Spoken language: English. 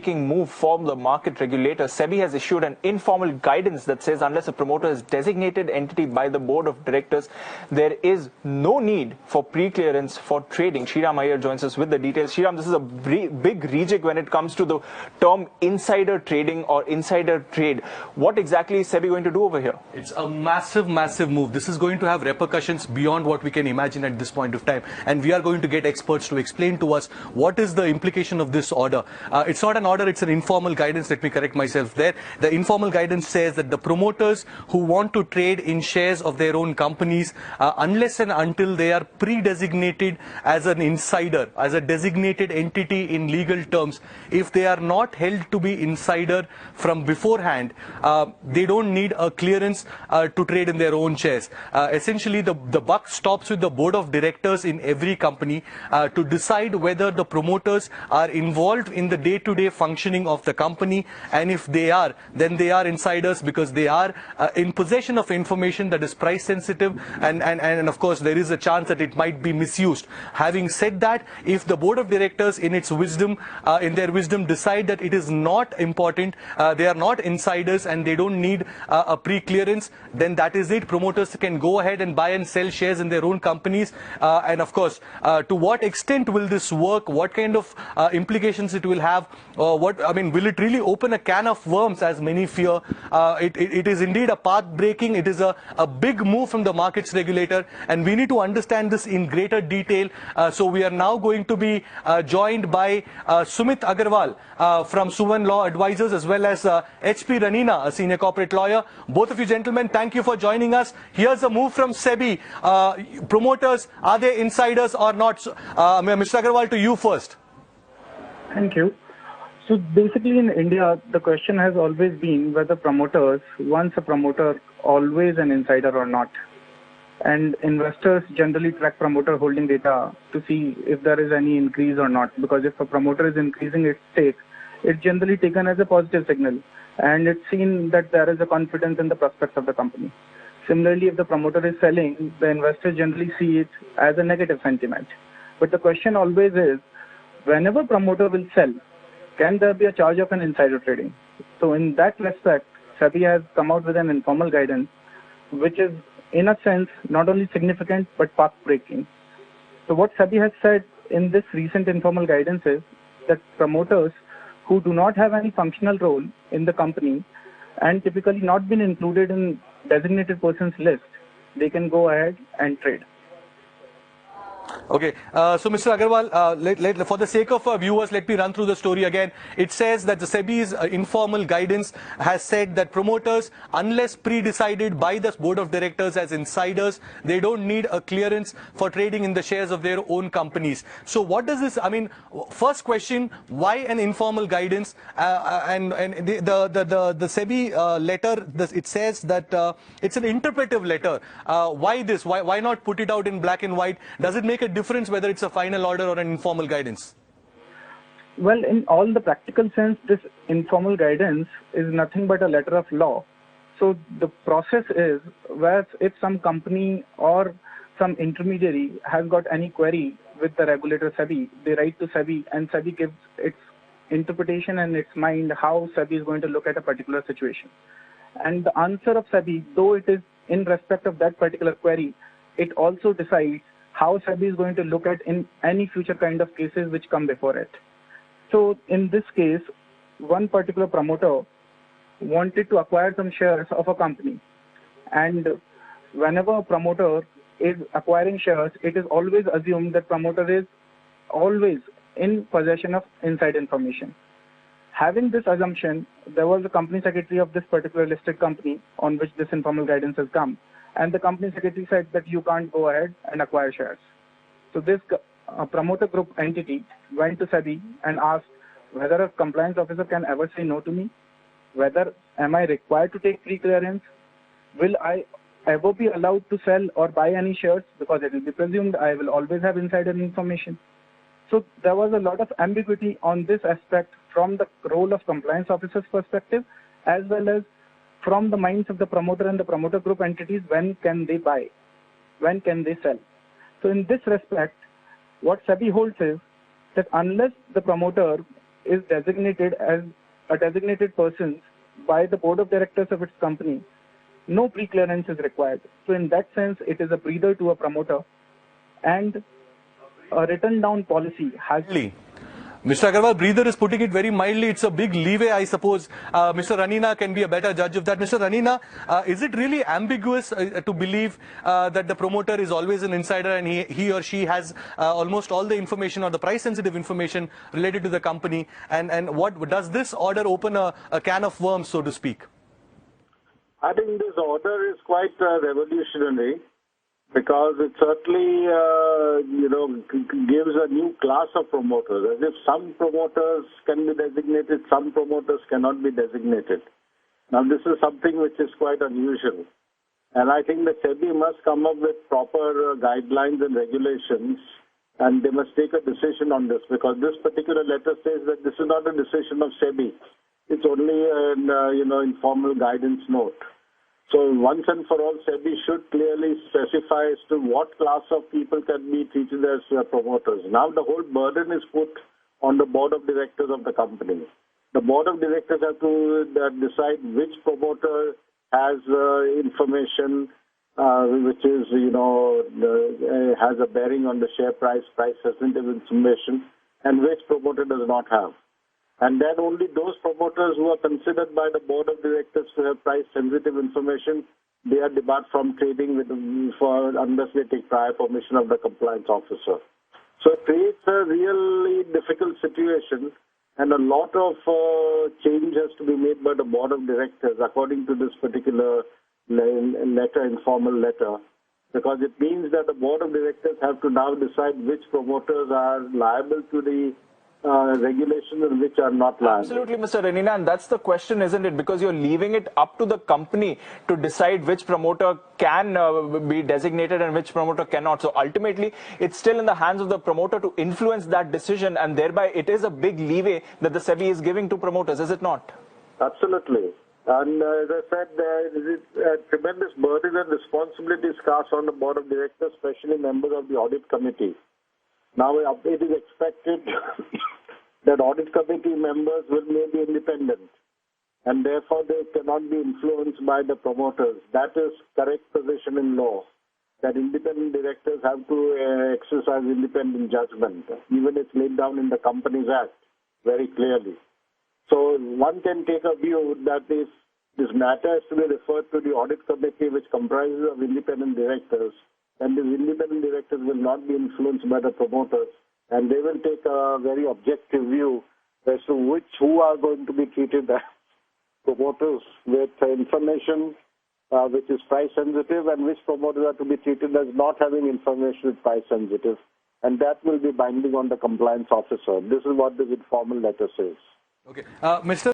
move from the market regulator. SEBI has issued an informal guidance that says unless a promoter is designated entity by the board of directors, there is no need for pre-clearance for trading. Shriram Iyer joins us with the details. Shriram, this is a big rejig when it comes to the term insider trading or insider trade. What exactly is SEBI going to do over here? It's a massive move. This is going to have repercussions beyond what we can imagine at this point of time. And we are going to get experts to explain to us what is the implication of this order. It's not an order, it's an informal guidance. Let me correct myself there. The informal guidance says that the promoters who want to trade in shares of their own companies, unless and until they are pre-designated as an insider, as a designated entity in legal terms, if they are not held to be insider from beforehand, they don't need a clearance to trade in their own shares. Essentially, the buck stops with the board of directors in every company to decide whether the promoters are involved in the day-to-day functioning of the company, and if they are, then they are insiders because they are in possession of information that is price sensitive, and of course there is a chance that it might be misused. Having said that, if the board of directors in their wisdom decide that it is not important, they are not insiders and they don't need a pre-clearance, then that is it. Promoters can go ahead and buy and sell shares in their own companies, and of course to what extent will this work, what kind of implications it will have, will it really open a can of worms as many fear? It is indeed a path breaking, it is a big move from the markets regulator, and we need to understand this in greater detail. So we are now going to be joined by Sumit Agrawal from Suvan Law Advisors, as well as HP Ranina, a senior corporate lawyer. Both of you gentlemen, thank you for joining us. Here's a move from SEBI. Promoters, are they insiders or not? Mr. Agrawal, to you first. Thank you. So basically in India, the question has always been whether promoters, once a promoter, always an insider or not. And investors generally track promoter holding data to see if there is any increase or not. Because if a promoter is increasing its stake, it's generally taken as a positive signal. And it's seen that there is a confidence in the prospects of the company. Similarly, if the promoter is selling, the investors generally see it as a negative sentiment. But the question always is, whenever promoter will sell, can there be a charge of an insider trading? So in that respect, SEBI has come out with an informal guidance, which is in a sense not only significant but path-breaking. So what SEBI has said in this recent informal guidance is that promoters who do not have any functional role in the company and typically not been included in designated persons list, they can go ahead and trade. Okay, so Mr. Agrawal, for the sake of our viewers, let me run through the story again. It says that the SEBI's informal guidance has said that promoters, unless pre-decided by the board of directors as insiders, they don't need a clearance for trading in the shares of their own companies. So what does this, first question, why an informal guidance? And the SEBI letter, it says that it's an interpretive letter. Why this? Why not put it out in black and white? Does it make a difference whether it's a final order or an informal guidance? Well, in all the practical sense, this informal guidance is nothing but a letter of law. So the process is where if some company or some intermediary has got any query with the regulator SEBI, they write to SEBI and SEBI gives its interpretation and its mind how SEBI is going to look at a particular situation. And the answer of SEBI, though it is in respect of that particular query, it also decides how SEBI is going to look at in any future kind of cases which come before it. So in this case, one particular promoter wanted to acquire some shares of a company. And whenever a promoter is acquiring shares, it is always assumed that promoter is always in possession of inside information. Having this assumption, there was a company secretary of this particular listed company on which this informal guidance has come. And the company secretary said that you can't go ahead and acquire shares. So this promoter group entity went to SEBI and asked whether a compliance officer can ever say no to me, whether am I required to take pre-clearance, will I ever be allowed to sell or buy any shares, because it will be presumed I will always have insider information. So there was a lot of ambiguity on this aspect from the role of compliance officer's perspective, as well as from the minds of the promoter and the promoter group entities. When can they buy? When can they sell? So in this respect, what SEBI holds is that unless the promoter is designated as a designated person by the board of directors of its company, no pre-clearance is required. So in that sense, it is a breather to a promoter, and a written down policy has... Mr. Agrawal, breather is putting it very mildly. It's a big leeway, I suppose. Mr. Ranina can be a better judge of that. Mr. Ranina, is it really ambiguous to believe that the promoter is always an insider and he or she has almost all the information or the price-sensitive information related to the company? And what does this order open a can of worms, so to speak? I think this order is quite revolutionary, because it certainly, gives a new class of promoters. As if some promoters can be designated, some promoters cannot be designated. Now, this is something which is quite unusual. And I think the SEBI must come up with proper guidelines and regulations, and they must take a decision on this, because this particular letter says that this is not a decision of SEBI. It's only an, informal guidance note. So once and for all, SEBI should clearly specify as to what class of people can be treated as promoters. Now the whole burden is put on the board of directors of the company. The board of directors have to decide which promoter has information which is, has a bearing on the share price, price-sensitive information, and which promoter does not have. And then only those promoters who are considered by the board of directors to have price-sensitive information, they are debarred from trading unless they take prior permission of the compliance officer. So it creates a really difficult situation, and a lot of change has to be made by the board of directors according to this particular letter, informal letter, because it means that the board of directors have to now decide which promoters are liable to the regulations and which are not liable. Absolutely, Mr. Ranina, and that's the question, isn't it? Because you're leaving it up to the company to decide which promoter can be designated and which promoter cannot. So ultimately, it's still in the hands of the promoter to influence that decision, and thereby it is a big leeway that the SEBI is giving to promoters, is it not? Absolutely. And as I said, there is a tremendous burden and responsibilities cast on the board of directors, especially members of the audit committee. Now, it is expected that audit committee members may be independent, and therefore they cannot be influenced by the promoters. That is correct position in law, that independent directors have to exercise independent judgment. Even it's laid down in the Companies Act very clearly. So one can take a view that if this matter has to be referred to the audit committee, which comprises of independent directors, and these independent directors will not be influenced by the promoters, and they will take a very objective view as to who are going to be treated as promoters with information which is price sensitive, and which promoters are to be treated as not having information with price sensitive, and that will be binding on the compliance officer. This is what this informal letter says. Okay, Mr.